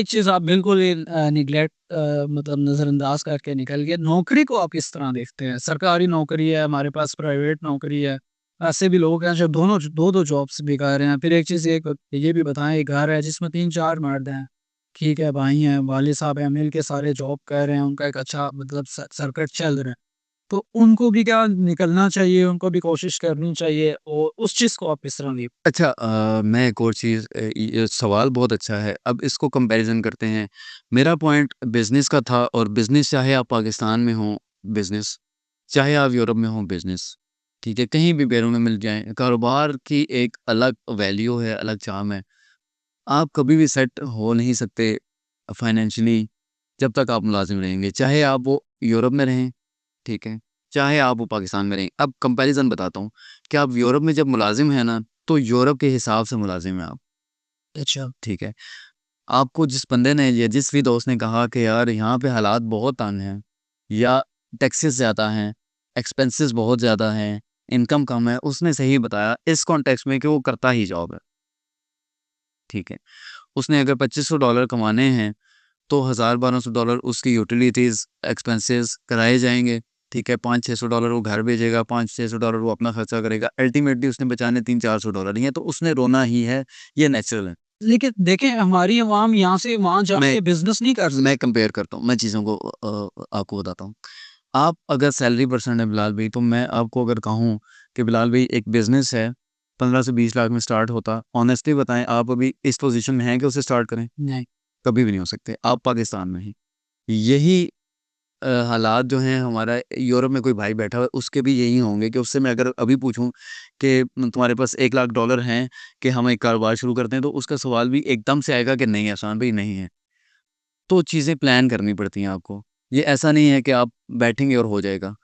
एक चीज़ आप बिल्कुल ही निग्लेक्ट मतलब नज़रअंदाज करके निकल गए, नौकरी को आप किस तरह देखते हैं? सरकारी नौकरी है, हमारे पास प्राइवेट नौकरी है, ऐसे भी लोग हैं जो दोनों 2-2 जॉब्स भी कर रहे हैं। फिर एक चीज़ ये भी बताएँ, एक घर है जिसमें 3-4 मर्द हैं, ठीक है, भाई हैं, वालिद साहब हैं, मिल के सारे जॉब कर रहे हैं, उनका एक अच्छा मतलब सर्किट चल रहा है। तो उनको भी क्या निकलना चाहिए, उनको भी कोशिश करनी चाहिए, और उस चीज़ को आप किस तरह अच्छा, मैं एक और चीज़, ये सवाल बहुत अच्छा है। अब इसको कंपैरिज़न करते हैं। मेरा पॉइंट बिज़नेस का था, और बिज़नेस चाहे आप पाकिस्तान में हो बिज़नेस, चाहे आप यूरोप में हो बिज़नेस, ठीक है? कहीं भी पैरों में मिल जाएँ, कारोबार की एक अलग वैल्यू है, अलग चार्म है। आप कभी भी सेट हो नहीं सकते फाइनेंशियली जब तक आप मुलाज़िम रहेंगे, चाहे आप वो यूरोप में रहें, ठीक है? चाहे आप वो पाकिस्तान में रहें। अब कंपैरिज़न बताता हूँ कि आप यूरोप में जब मुलाज़िम हैं ना, तो यूरोप के हिसाब से मुलाज़िम हैं आप, अच्छा। ठीक है? आपको जिस बंदे ने या जिस भी दोस्त ने कहा कि यार यहाँ पे हालात बहुत तंग हैं, या टैक्सेस ज़्यादा हैं, एक्सपेंसेस बहुत ज़्यादा हैं, इनकम कम है, उसने सही बताया इस कॉन्टेक्स्ट में कि वो करता ही जॉब है, ठीक है? उसने अगर $2500 कमाने हैं, तो $1000-1200 उसकी यूटिलिटीज़, एक्सपेंसेस कराए जाएँगे, ठीक है? $500-600 वो घर भेजेगा, $500-600 वो अपना खर्चा करेगा। अल्टीमेटली उसने बचाने $300-400 ही हैं, तो उसने रोना ही है, ये नेचुरल है। लेकिन देखें, हमारी अवाम यहाँ से वहाँ मैं जाके बिज़नेस नहीं कर मैं सकती। कंपेयर करता हूँ, मैं चीज़ों को आपको बताता हूँ। आप अगर सैलरी पर्सन है बिलाल भाई, तो मैं आपको अगर कहूँ कि बिलाल भाई एक बिज़नेस है, 15 से 20 लाख में स्टार्ट होता, ऑनेस्टली बताएँ आप अभी इस पोज़ीशन में हैं कि उसे स्टार्ट करें? नहीं। कभी भी नहीं हो सकते, आप पाकिस्तान में हैं। यही हालात जो हैं हमारा यूरोप में कोई भाई बैठा हुआ है, उसके भी यही होंगे कि उससे मैं अगर अभी पूछूँ कि तुम्हारे पास $1 लाख हैं कि हम एक कारोबार शुरू करते हैं, तो उसका सवाल भी एकदम से आएगा कि नहीं एहसान भाई नहीं है। तो चीज़ें प्लान करनी पड़ती हैं आपको। ये ऐसा नहीं है कि आप बैठेंगे और हो जाएगा।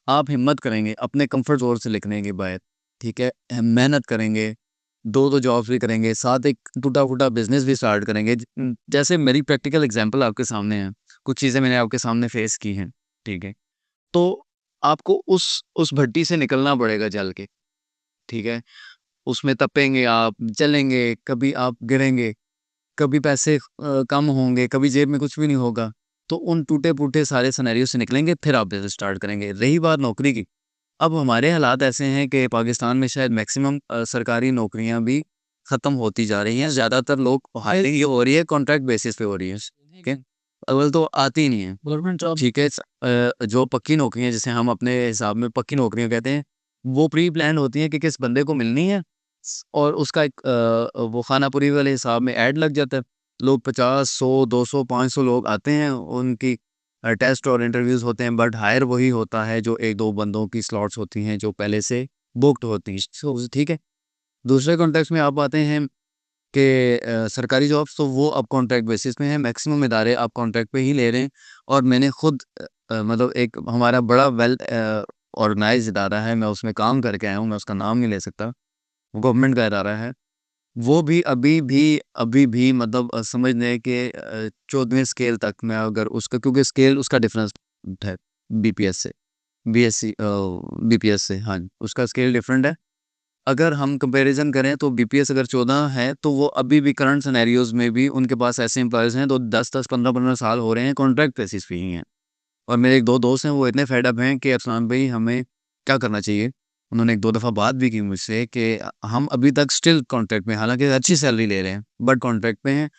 आप हिम्मत करेंगे, अपने कम्फर्ट ज़ोन से निकलेंगे बाहर, ठीक है? मेहनत करेंगे, 2-2 जॉब्स भी करेंगे, साथ एक टूटा-फूटा बिज़नेस भी स्टार्ट करेंगे। जैसे मेरी प्रैक्टिकल एग्ज़ाम्पल आपके सामने है, कुछ चीज़ें मैंने आपके सामने फ़ेस की हैं, ठीक है? तो आपको उस भट्टी से निकलना पड़ेगा जल के, ठीक है? उसमें तपेंगे आप, जलेंगे, कभी आप गिरेंगे, कभी पैसे कम होंगे, कभी जेब में कुछ भी नहीं होगा। तो उन टूटे-फूटे सारे सिनेरियो से निकलेंगे, फिर आप बिज़नेस स्टार्ट करेंगे। रही बात नौकरी की, अब हमारे हालात ऐसे हैं कि पाकिस्तान में शायद मैक्सिमम सरकारी नौकरियाँ भी ख़त्म होती जा रही हैं। ज़्यादातर लोग हायरिंग ये हो रही है कॉन्ट्रैक्ट बेसिस पे हो रही है, ठीक है? अव्वल तो आती ही नहीं है, गवर्नमेंट जॉब। ठीक है? जो पक्की नौकरियाँ जिसे हम अपने हिसाब में पक्की नौकरियाँ कहते हैं, वो प्री प्लान होती हैं कि किस बंदे को मिलनी है, और उसका एक वो खानापुरी वाले हिसाब में ऐड लग जाता है। लोग 50, 100, 200, 500 लोग आते हैं, उनकी टेस्ट और इंटरव्यूज़ होते हैं, बट हायर वही होता है जो 1-2 बंदों की स्लॉट्स होती हैं जो पहले से बुक्ड होती हैं। सो ठीक है। दूसरे कॉन्टेक्स्ट में आप आते हैं कि सरकारी जॉब्स, तो वो अब कॉन्ट्रैक्ट बेसिस पे हैं, मैक्सिमम इदारे अब कॉन्ट्रैक्ट पे ही ले रहे हैं, और मैंने खुद मतलब एक हमारा बड़ा वेल ऑर्गेनाइज़्ड इदारा है, मैं उसमें काम करके आया हूँ, मैं उसका नाम नहीं ले सकता, गवर्नमेंट का इदारा है। वो भी अभी भी मतलब समझ लें कि 14वें स्केल तक मैं अगर उसका, क्योंकि स्केल उसका डिफरेंस है बीपीएस से, बीपीएस से, हाँ, उसका स्केल डिफरेंट है। अगर हम कंपैरिज़न करें तो बीपीएस अगर 14 है, तो वो अभी भी करंट सिनेरियोज़ में भी उनके पास ऐसे एम्प्लॉइज़ हैं, तो 10-10, 15-15 साल हो रहे हैं, कॉन्ट्रैक्ट बेसिस पे ही हैं। और मेरे 1-2 दोस्त हैं, वो इतने फेड अप हैं कि अफ़सान भाई हमें क्या करना चाहिए? उन्होंने 1-2 दफ़ा बात भी की मुझसे कि हम अभी तक स्टिल कॉन्ट्रैक्ट में हैं, हालाँकि अच्छी सैलरी ले रहे हैं, बट कॉन्ट्रैक्ट पे हैं।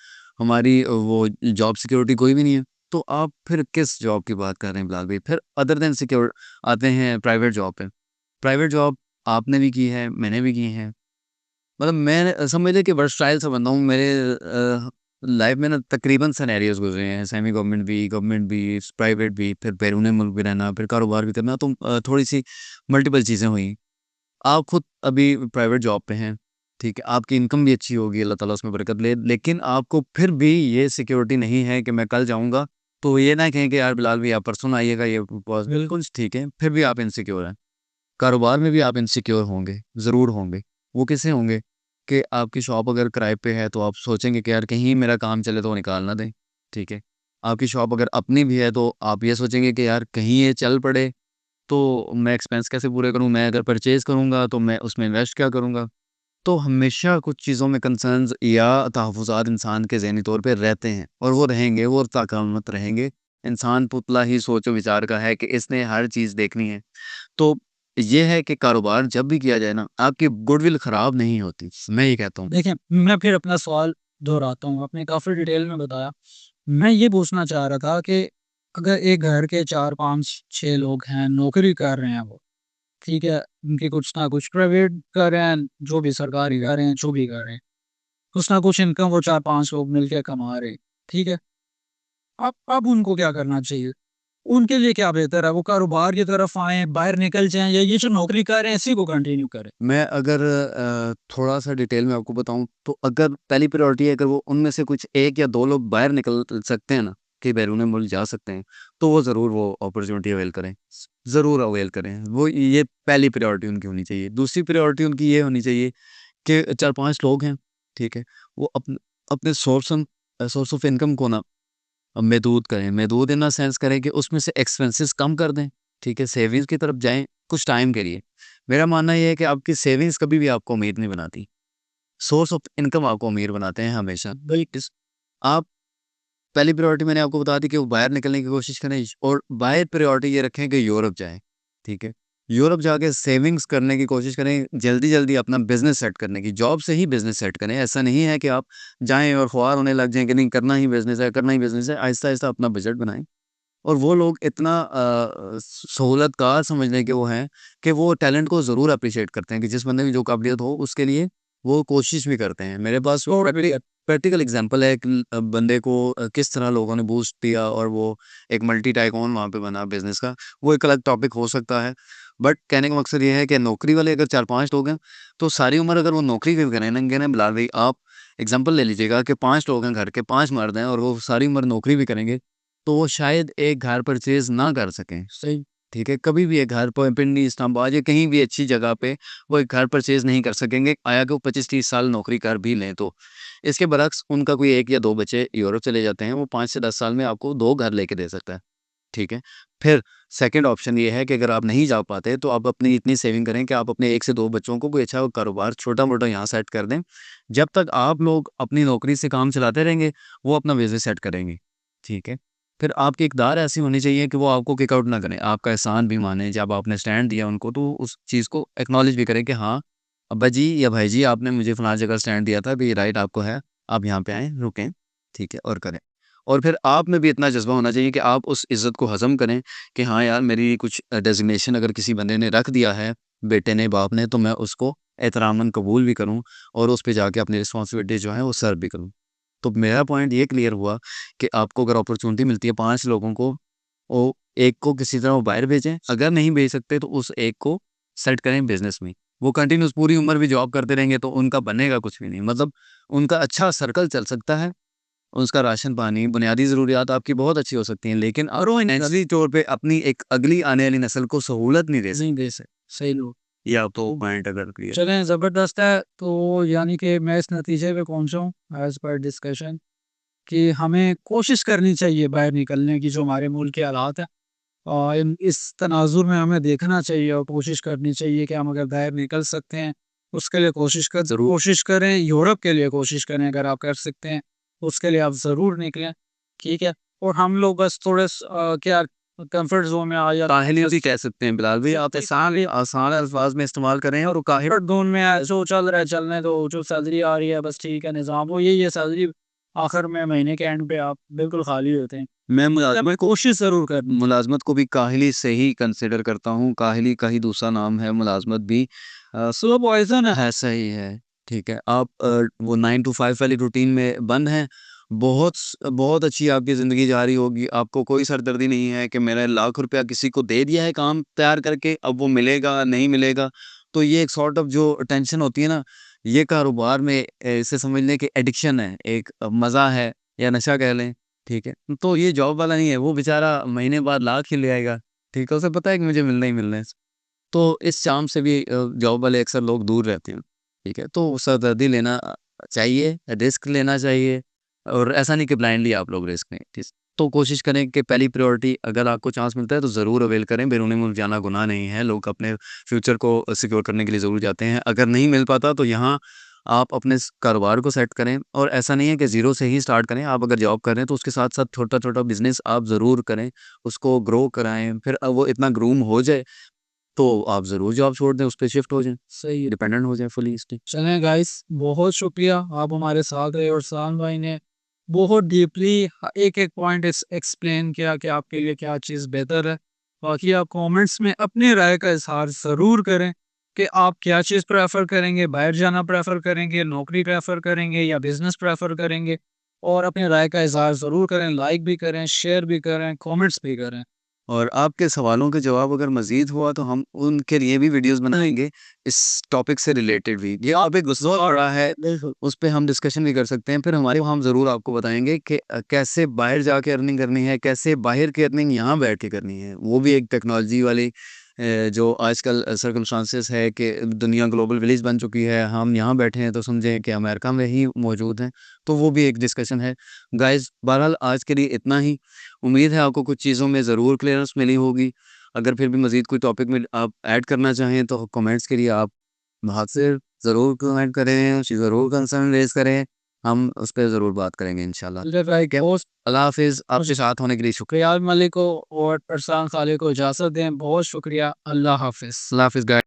हमारी वो जॉब सिक्योरिटी कोई भी नहीं है। तो आप फिर किस जॉब की बात कर रहे हैं बिलाल भाई? फिर अदर देन सिक्योर आते हैं प्राइवेट जॉब पे। प्राइवेट जॉब आपने भी की है, मैंने भी की है। मतलब मैं समझ लें कि वर्सटाइल सा बंदा हूँ। मेरे लाइफ में ना तकरीबन सिनेरियोज़ गुज़रे हैं, सेमी गवर्नमेंट भी, प्राइवेट भी, फिर बैरून मुल्क भी रहना, फिर कारोबार भी करना, तो थोड़ी-सी मल्टीपल चीज़ें हुई। आप खुद अभी प्राइवेट जॉब पे हैं, ठीक है? आपकी इनकम भी अच्छी होगी, अल्लाह ताला उसमें बरकत ले, लेकिन आपको फिर भी ये सिक्योरिटी नहीं है कि मैं कल जाऊँगा, तो ये ना कहें कि यार बिलाल भई आप परसों ना आइएगा, ये बिल्कुल ठीक है, फिर भी आप इनसिक्योर हैं। कारोबार में भी आप इनसिक्योर होंगे, ज़रूर होंगे। वो कैसे होंगे? कि आपकी शॉप अगर किराए पे है, तो आप सोचेंगे कि यार कहीं मेरा काम चले तो वो निकाल ना दें, ठीक है? आपकी शॉप अगर अपनी भी है, तो आप ये सोचेंगे कि यार कहीं ये चल पड़े, तो मैं एक्सपेंस कैसे पूरे करूँ? मैं अगर परचेज़ करूँगा, तो मैं उसमें इन्वेस्ट क्या करूँगा? तो हमेशा कुछ चीज़ों में कंसर्न्स या तहफ़्फ़ुज़ात इंसान के ज़हनी तौर पे रहते हैं और वो रहेंगे, वो ता क़यामत रहेंगे। इंसान पुतला ही सोच विचार का है कि इसने हर चीज़ देखनी है। तो ये है कि कारोबार जब भी किया जाए ना, आपकी गुडविल ख़राब नहीं होती, मैं ये कहता हूँ। देखिए, मैं फिर अपना सवाल दोहराता हूँ, आपने काफ़ी डिटेल में बताया। मैं ये पूछना चाह रहा था कि अगर एक घर के 4, 5, 6 लोग हैं, नौकरी कर रहे हैं वो, ठीक है? उनकी कुछ ना कुछ प्राइवेट कर रहे हैं, जो भी सरकारी कर रहे हैं, जो भी कर रहे हैं। कुछ ना कुछ इनकम वो 4-5 लोग मिलके कमा रहे हैं, ठीक है? अब उनको क्या करना चाहिए? उनके लिए क्या बेहतर है? वो कारोबार की तरफ आएँ, बाहर निकल जाएँ या ये जो नौकरी कर रहे हैं, इसी को कंटिन्यू करें? मैं अगर थोड़ा-सा डिटेल में आपको बताऊँ, तो अगर पहली प्रायोरिटी है, अगर वो उनमें से कुछ 1 या 2 लोग बाहर निकल सकते हैं ना, कि बैरून मुल्क जा सकते हैं, तो वो ज़रूर वो अपॉर्च्युनिटी अवेल करें। ज़रूर अवेल करें। वो ये पहली प्रायोरिटी उनकी होनी चाहिए। दूसरी प्रायोरिटी उनकी ये होनी चाहिए कि 4-5 लोग हैं, ठीक है? वो अपने सोर्स ऑफ इनकम को ना महदूद करें। महदूद इन द सेंस करें कि उसमें से एक्सपेंसेस कम कर दें, ठीक है? सेविंग्स की तरफ जाएँ कुछ टाइम के लिए। मेरा मानना ये है कि आपकी सेविंग्स कभी भी आपको अमीर नहीं बनाती। सोर्स ऑफ इनकम आपको अमीर बनाते हैं हमेशा। इस आप पहली प्रायोरिटी मैंने आपको बता दी कि वो बाहर निकलने की कोशिश करें और बाहर प्रायोरिटी ये रखें कि यूरोप जाएँ, ठीक है? यूरोप जाके सेविंग्स करने की कोशिश करें, जल्दी-जल्दी अपना बिज़नेस सेट करने की, जॉब से ही बिज़नेस सेट करें। ऐसा नहीं है कि आप जाएँ और ख्वार होने लग जाएँ कि नहीं करना ही बिज़नेस है, करना ही बिज़नेस है। आहिस्ता-आहिस्ता अपना बजट बनाएँ और वो लोग इतना सहूलतकार समझने के वो हैं कि वो टैलेंट को ज़रूर एप्रिशिएट करते हैं कि जिस बंदे में जो काबिलियत हो उसके लिए वो कोशिश भी करते हैं। मेरे पास प्रैक्टिकल एग्ज़ाम्पल है एक बंदे को किस तरह लोगों ने बूस्ट दिया और वो एक मल्टी टाइकून वहाँ पे बना बिज़नेस का। वो एक अलग टॉपिक हो सकता है। बट कहने का मकसद ये है कि नौकरी वाले अगर 4-5 लोग हैं, तो सारी उम्र अगर वो नौकरी भी करेंगे ना बिलाल भाई, आप एग्ज़ाम्पल ले लीजिएगा कि 5 लोग हैं घर के, 5 मर्द हैं और वो सारी उम्र नौकरी भी करेंगे, तो वो शायद एक घर परचेज़ ना कर सकें। सही, ठीक है? कभी भी एक घर प पिंडी, इस्लामाबाद या कहीं भी अच्छी जगह पे वो एक घर परचेज़ नहीं कर सकेंगे, आया कि वो 25-30 साल नौकरी कर भी लें तो। इसके बरअक्स उनका कोई 1 या 2 बच्चे यूरोप चले जाते हैं, वो 5 से 10 साल में आपको 2 घर लेके दे सकता है, ठीक है? फिर सेकंड ऑप्शन ये है कि अगर आप नहीं जा पाते, तो आप अपनी इतनी सेविंग करें कि आप अपने 1 से 2 बच्चों को कोई अच्छा कारोबार छोटा-मोटा यहाँ सेट कर दें। जब तक आप लोग अपनी नौकरी से काम चलाते रहेंगे, वो अपना बिज़नेस सेट करेंगे, ठीक है? फिर आपकी इक़दार ऐसी होनी चाहिए कि वो आपको किक आउट ना करें, आपका एहसान भी मानें, जब आपने स्टैंड दिया उनको तो उस चीज़ को एक्नॉलेज भी करें कि हाँ, अब्बा जी या भाई जी आपने मुझे फलाँ जगह स्टैंड दिया था, अभी राइट आपको है, आप यहाँ पे आएँ, रुकें, ठीक है? और करें। और फिर आप में भी इतना जज़्बा होना चाहिए कि आप उस इज़्ज़त को हज़म करें कि हाँ यार, मेरी कुछ डेज़िग्नेशन अगर किसी बंदे ने रख दिया है, बेटे ने, बाप ने, तो मैं उसको एहतरामन कबूल भी करूँ और उस पे जाके अपनी रिस्पॉन्सिबिलिटी जो है वो सर्व भी करूँ। तो मेरा पॉइंट ये क्लियर हुआ कि आपको अगर अपॉर्च्युनिटी मिलती है 5 लोगों को, वो एक को किसी तरह वो बाहर भेजें, अगर नहीं भेज सकते तो उस एक को सेट करें बिज़नेस में। वो कंटिन्यूअस पूरी उम्र भी जॉब करते रहेंगे तो उनका बनेगा कुछ भी नहीं। मतलब उनका अच्छा सर्कल चल सकता है, उसका राशन-पानी, बुनियादी ज़रूरियात आपकी बहुत अच्छी हो सकती हैं, लेकिन और वो फाइनेंशियली तौर पे अपनी एक अगली आने वाली नस्ल को सहूलत नहीं दे सकते। सही लोग। ये आप तो पॉइंट अगर क्लियर चलें, ज़बरदस्त है। तो यानी कि मैं इस नतीजे पे पहुँचा हूँ एज़ पर डिस्कशन कि हमें कोशिश करनी चाहिए बाहर निकलने की, जो हमारे मुल्क के हालात हैं। इन इस तनाज़ुर में हमें देखना चाहिए और कोशिश करनी चाहिए कि हम अगर बाहर निकल सकते हैं, उसके लिए ज़रूर। कोशिश करें। यूरोप के लिए कोशिश करें अगर आप कर सकते हैं, उसके लिए आप ज़रूर निकलें, ठीक है? और हम लोग बस थोड़े क्या कम्फ़र्ट ज़ोन में आ जाते हैं, काहिली भी बस कह सकते हैं बिलाल भाई, आप आसान अल्फाज़ में इस्तेमाल करें और वो काहिल कम्फ़र्ट ज़ोन में है, जो चल रहा है चलने दो, जो सैलरी आ रही है बस ठीक है, निज़ाम वो यही है, सैलरी आखिर में महीने के एंड पे आप बिल्कुल खाली होते हैं। मैं हमें कोशिश ज़रूर करनी चाहिए। मुलाज़मत को भी काहिली से ही कंसिडर करता हूँ, काहिली का ही दूसरा नाम है मुलाज़मत भी। स्लो पॉइज़न है। ऐसा ही है, ठीक है। आप वो 9 टू 5 वाली रूटीन में बंद हैं, बहुत अच्छी आपकी ज़िंदगी जा रही होगी, आपको कोई सरदर्दी नहीं है कि मैंने लाख रुपया किसी को दे दिया है काम तैयार करके, अब वो मिलेगा, नहीं मिलेगा। तो ये एक सॉर्ट ऑफ जो टेंशन होती है ना, ये कारोबार में इसे समझ लें कि एडिक्शन है, एक मज़ा है या नशा कह लें, ठीक है। तो ये जॉब वाला नहीं है, वो बेचारा महीने बाद लाख ही ले आएगा, ठीक है। उसे पता है कि मुझे मिलना ही मिलना है। तो इस चाम से भी जॉब वाले अक्सर लोग दूर रहते हैं, ठीक है? तो सरदर्दी लेना चाहिए, रिस्क लेना चाहिए और ऐसा नहीं कि ब्लाइंडली आप लोग रिस्क लें, ठीक तो कोशिश करें कि पहली प्रायोरिटी अगर आपको चांस मिलता है तो ज़रूर अवेल करें, बैरून मुल्क जाना गुनाह नहीं है, लोग अपने फ्यूचर को सिक्योर करने के लिए ज़रूर जाते हैं। अगर नहीं मिल पाता तो यहाँ आप अपने कारोबार को सेट करें, और ऐसा नहीं है कि ज़ीरो से ही स्टार्ट करें। आप अगर जॉब कर रहे हैं तो उसके साथ-साथ छोटा-छोटा बिज़नेस आप ज़रूर करें, उसको ग्रो कराएँ, फिर वो इतना ग्रूम हो जाए तो आप ज़रूर जॉब छोड़ दें, उस पे शिफ्ट हो जाएँ, सही है। डिपेंडेंट हो जाएँ फुली इस पे। चलें गाइस, बहुत शुक्रिया आप हमारे साथ रहे और साम भाई ने बहुत डीपली एक-एक पॉइंट एक्सप्लेन किया कि आपके लिए क्या चीज़ बेहतर है। बाकी आप कमेंट्स में अपनी राय का इज़हार ज़रूर करें कि आप क्या चीज़ प्रेफ़र करेंगे, बाहर जाना प्रेफ़र करेंगे, नौकरी प्रेफ़र करेंगे या बिज़नेस प्रेफ़र करेंगे? और अपनी राय का इज़हार ज़रूर करें, लाइक भी करें, शेयर भी करें, कमेंट्स भी करें। और आपके सवालों के जवाब अगर मज़ीद हुआ तो हम उनके लिए भी वीडियोज़ बनाएँगे, इस टॉपिक से रिलेटेड भी। ये टॉपिक गुस्सा हो रहा है, उस पे हम डिस्कशन भी कर सकते हैं। फिर हमारे हम ज़रूर आपको बताएँगे कि कैसे बाहर जाके अर्निंग करनी है, कैसे बाहर की अर्निंग यहाँ बैठ के करनी है। वो भी एक टेक्नोलॉजी वाली जो आजकल सर्कमस्टांसेस है कि दुनिया ग्लोबल विलेज बन चुकी है, हम यहाँ बैठे हैं तो समझें कि अमेरिका में ही मौजूद हैं, तो वो भी एक डिस्कशन है। गाइज़ बहरहाल आज के लिए इतना ही। उम्मीद है आपको कुछ चीज़ों में ज़रूर क्लियरेंस मिली होगी। अगर फिर भी मज़ीद कोई टॉपिक में आप ऐड करना चाहें तो कमेंट्स के लिए आप हाथ से ज़रूर कमेंट करें, ज़रूर कंसर्न रेज़ करें। हम उस पे ज़रूर बात करेंगे इंशाल्लाह। ठीक है? अल्लाह हाफ़िज़। आपके साथ होने के लिए शुक्रिया। क़याद मलिक को और फरसान खालिक को इजाज़त दें। बहुत शुक्रिया। अल्लाह हाफ़िज़। अल्लाह हाफ़िज़ गाइस।